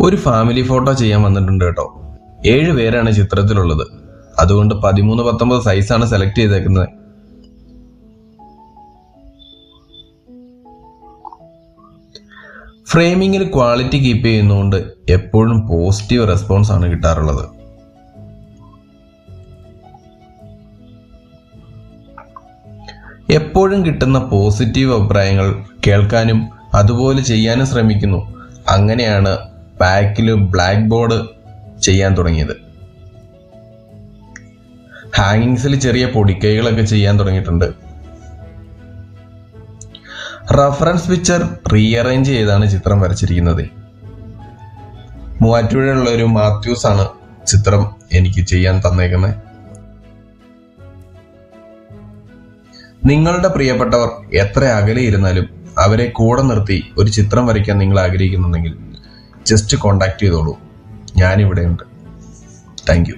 ഒരു family photo ചെയ്യാൻ വന്നിട്ടുണ്ട് കേട്ടോ. 7 പേരാണ് ചിത്രത്തിലുള്ളത്. അതുകൊണ്ട് 13-19 സൈസാണ് സെലക്ട് ചെയ്തേക്കുന്നത്. ഫ്രെയിമിങ്ങിൽ ക്വാളിറ്റി കീപ്പ് ചെയ്യുന്നതുകൊണ്ട് എപ്പോഴും പോസിറ്റീവ് റെസ്പോൺസ് ആണ് കിട്ടാറുള്ളത്. എപ്പോഴും കിട്ടുന്ന പോസിറ്റീവ് അഭിപ്രായങ്ങൾ കേൾക്കാനും അതുപോലെ ചെയ്യാനും ശ്രമിക്കുന്നു. അങ്ങനെയാണ് ബാക്കിൽ ബ്ലാക്ക് ബോർഡ് ചെയ്യാൻ തുടങ്ങിയത്. ഹാങ്ങിങ്സിൽ ചെറിയ പൊടിക്കൈകളൊക്കെ ചെയ്യാൻ തുടങ്ങിയിട്ടുണ്ട്. റഫറൻസ് പിക്ചർ റീഅറേഞ്ച് ചെയ്താണ് ചിത്രം വരച്ചിരിക്കുന്നത്. മൂവാറ്റുപുഴയുള്ള ഒരു മാത്യൂസ് ആണ് ചിത്രം എനിക്ക് ചെയ്യാൻ തന്നേക്കുന്നത്. നിങ്ങളുടെ പ്രിയപ്പെട്ടവർ എത്ര അകലെ ഇരുന്നാലും അവരെ കൂടെ നിർത്തി ഒരു ചിത്രം വരയ്ക്കാൻ നിങ്ങൾ ആഗ്രഹിക്കുന്നുണ്ടെങ്കിൽ ജസ്റ്റ് കോണ്ടാക്ട് ചെയ്തോളൂ. ഞാനിവിടെയുണ്ട്. Thank U.